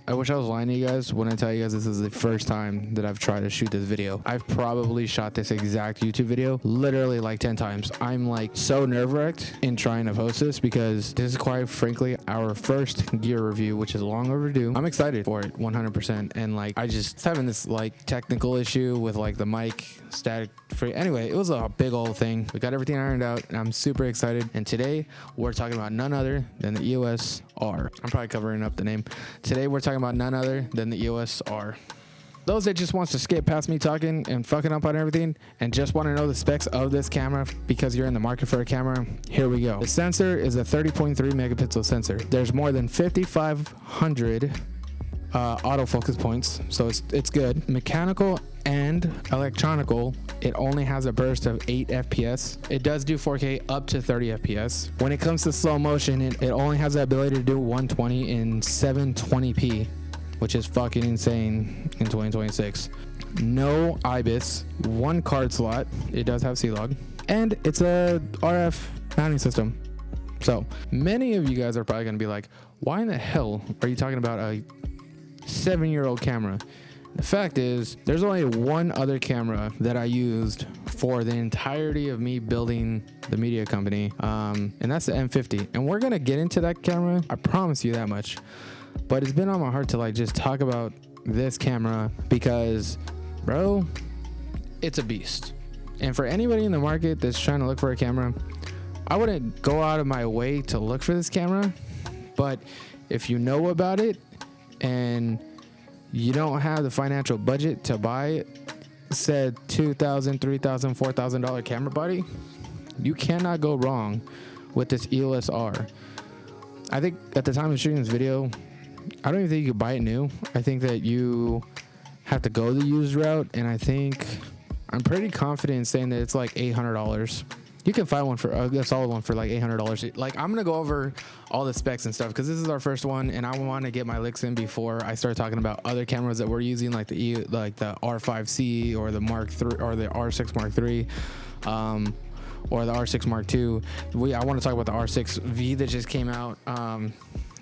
I wish I was lying to you guys when I tell you guys this is the first time that I've tried to shoot this video. I've probably shot this exact YouTube video literally like 10 times. I'm like so nerve-wracked in trying to post this because this is quite frankly our first gear review, which is long overdue. I'm excited for it 100%. And like I just having this like technical issue with like the mic static free. Anyway, it was a big old thing. We got everything ironed out and I'm super excited. And today we're talking about none other than the EOS R. I'm probably covering up the name. Today we're talking about none other than the EOS R. Those that just wants to skip past me talking and fucking up on everything and just want to know the specs of this camera because you're in the market for a camera, here we go. The sensor is a 30.3 megapixel sensor. There's more than 5,500 autofocus points, so it's good. Mechanical and electronical, it only has a burst of 8 FPS. It does do 4K up to 30 FPS. When it comes to slow motion, it only has the ability to do 120 in 720p, which is fucking insane in 2026. No IBIS, one card slot. It does have C-Log, and it's a RF mounting system. So many of you guys are probably gonna be like, why in the hell are you talking about a 7-year-old camera? The fact is, there's only one other camera that I used for the entirety of me building the media company, and that's the M50. And we're gonna get into that camera, I promise you that much. But it's been on my heart to like just talk about this camera because, bro, it's a beast. And for anybody in the market that's trying to look for a camera, I wouldn't go out of my way to look for this camera. But if you know about it and you don't have the financial budget to buy said $2,000, $3,000, $4,000 camera body, you cannot go wrong with this EOS R. I think at the time of shooting this video, I don't even think you could buy it new. I think that you have to go the used route, and I'm pretty confident in saying that it's like $800. You can find one for a solid one for like $800. Like I'm gonna go over all the specs and stuff because this is our first one, and I want to get my licks in before I start talking about other cameras that we're using, like the R5C or the Mark III or the R6 Mark III, or the R6 Mark II. I want to talk about the R6V that just came out.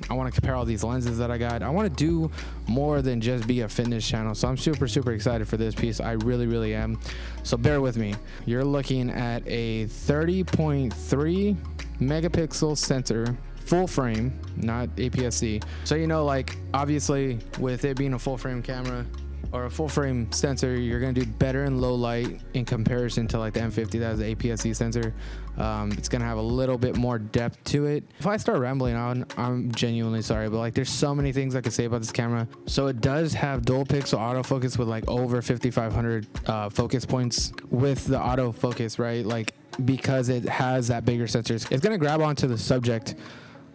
I want to compare all these lenses that I got. I want to do more than just be a fitness channel. So I'm super, super excited for this piece. I really, really am. So bear with me. You're looking at a 30.3 megapixel sensor, full frame, not APS-C. So, you know, like obviously with it being a full frame camera or a full frame sensor, you're going to do better in low light in comparison to like the M50 that has the APS-C sensor. It's going to have a little bit more depth to it. If I start rambling on, I'm genuinely sorry, but like there's so many things I could say about this camera. So it does have dual pixel autofocus with like over 5,500 focus points with the autofocus, right? Like because it has that bigger sensor, it's going to grab onto the subject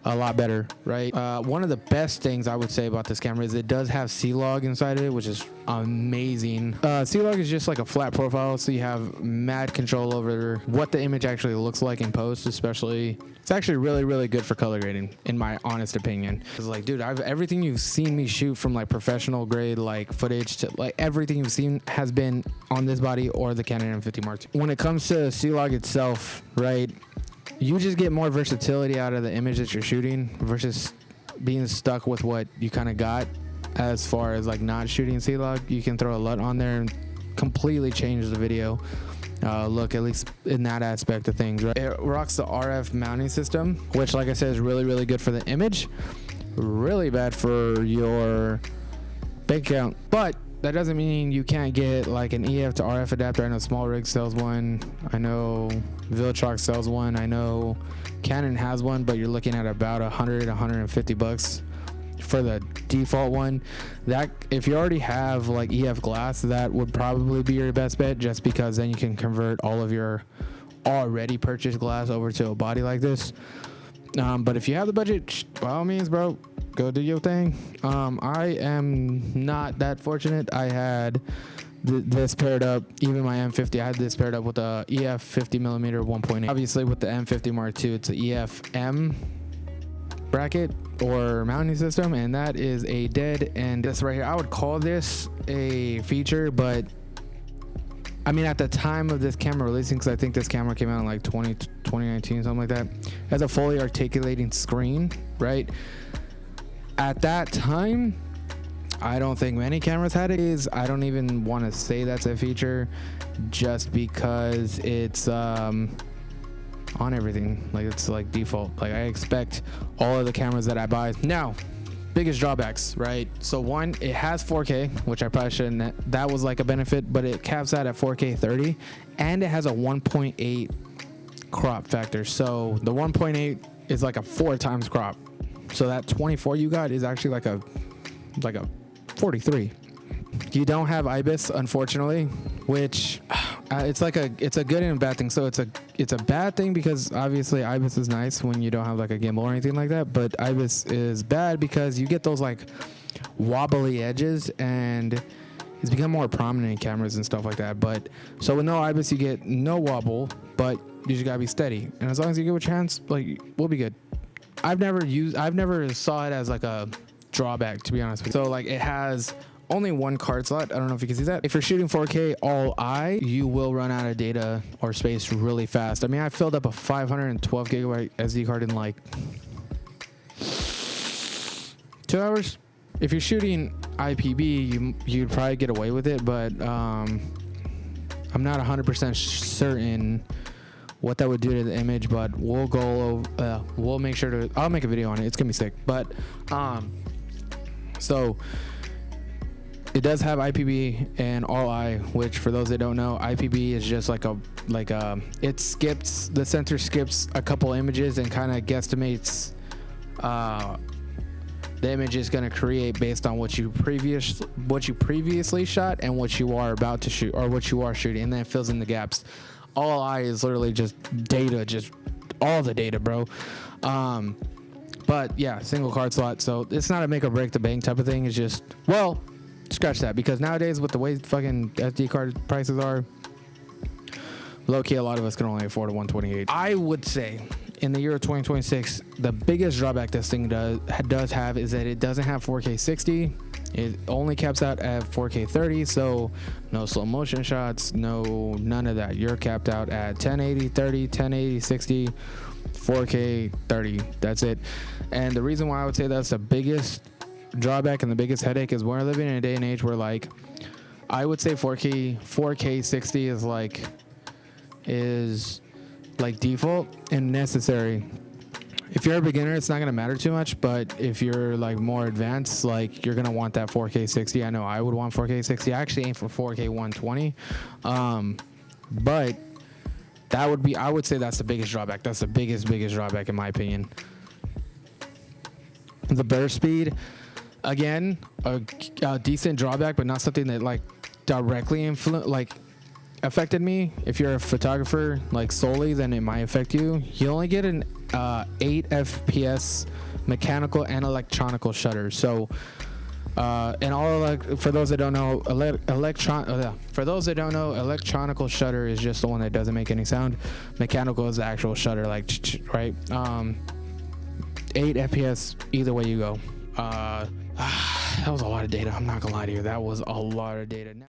a lot better, right? One of the best things I would say about this camera is it does have C-Log inside of it, which is amazing. C-Log is just like a flat profile, so you have mad control over what the image actually looks like in post, especially. It's actually really, really good for color grading, in my honest opinion. It's like, dude, everything you've seen me shoot from like professional grade like footage to like everything you've seen has been on this body or the Canon M50 Mark II. When it comes to C-Log itself, right, you just get more versatility out of the image that you're shooting versus being stuck with what you kind of got as far as like not shooting C-Log. You can throw a LUT on there and completely change the video look, at least in that aspect of things, right? It rocks the RF mounting system, which like I said is really, really good for the image, really bad for your bank account. But that doesn't mean you can't get like an EF to RF adapter. I know Small Rig sells one. I know Viltrox sells one. I know Canon has one, but you're looking at about $150 for the default one. That if you already have like EF glass, that would probably be your best bet, just because then you can convert all of your already purchased glass over to a body like this. But if you have the budget, by all means, bro, go do your thing. I am not that fortunate. I had this paired up, even my M50, I had this paired up with a EF 50mm 1.8. Obviously with the M50 Mark II, it's a EF-M bracket or mounting system, and that is a dead end. This right here, I would call this a feature, but I mean, at the time of this camera releasing, because I think this camera came out in like 2019, something like that, it has a fully articulating screen, right? At that time, I don't think many cameras had it. I don't even want to say that's a feature just because it's on everything. Like, it's like default. Like, I expect all of the cameras that I buy. Now, biggest drawbacks, right? So one, it has 4K, which I probably shouldn't. That was like a benefit, but it caps out at 4K 30, and it has a 1.8 crop factor. So the 1.8 is like a 4 times crop. So that 24 you got is actually like a 43. You don't have IBIS, unfortunately, which it's a good and a bad thing. So it's a bad thing because obviously IBIS is nice when you don't have like a gimbal or anything like that, but IBIS is bad because you get those like wobbly edges, and it's become more prominent in cameras and stuff like that. But so with no IBIS, you get no wobble, but you just gotta be steady, and as long as you get with your hands, like, we'll be good. I've never saw it as like a drawback, to be honest with you. So like, it has only one card slot. I don't know if you can see that. If you're shooting 4K all eye, you will run out of data or space really fast. I mean, I filled up a 512 gigabyte SD card in like 2 hours. If you're shooting IPB, you'd probably get away with it, but I'm not 100% certain what that would do to the image, but we'll make sure to, I'll make a video on it. It's gonna be sick. But so it does have IPB and all eye, which for those that don't know, IPB is just it skips, the sensor skips a couple images and kind of guesstimates the image is going to create based on what you previously shot and what you are about to shoot, or what you are shooting, and then it fills in the gaps. All eye is literally just data, just all the data, bro. But yeah, single card slot, so it's not a make or break the bank type of thing. It's just, well, scratch that, because nowadays with the way fucking SD card prices are, low-key, a lot of us can only afford a 128. I would say in the year of 2026, the biggest drawback this thing does have is that it doesn't have 4K 60. It only caps out at 4K 30, so no slow motion shots, none of that. You're capped out at 1080 30, 1080 60, 4K 30. That's it. And the reason why I would say that's the biggest drawback and the biggest headache is we're living in a day and age where, like, I would say 4K 60 is like default and necessary. If you're a beginner, it's not gonna matter too much, but if you're like more advanced, like, you're gonna want that 4K 60. I know I would want 4K 60. I actually aim for 4K 120, but that would be, I would say that's the biggest drawback. That's the biggest drawback in my opinion. The burst speed, again, a decent drawback, but not something that like directly affected me. If you're a photographer like solely, then it might affect you. You only get an 8 FPS mechanical and electronical shutter. So and all, for those that don't know, electronical shutter is just the one that doesn't make any sound. Mechanical is the actual shutter, like, right? 8 FPS either way you go. That was a lot of data. I'm not gonna lie to you. That was a lot of data.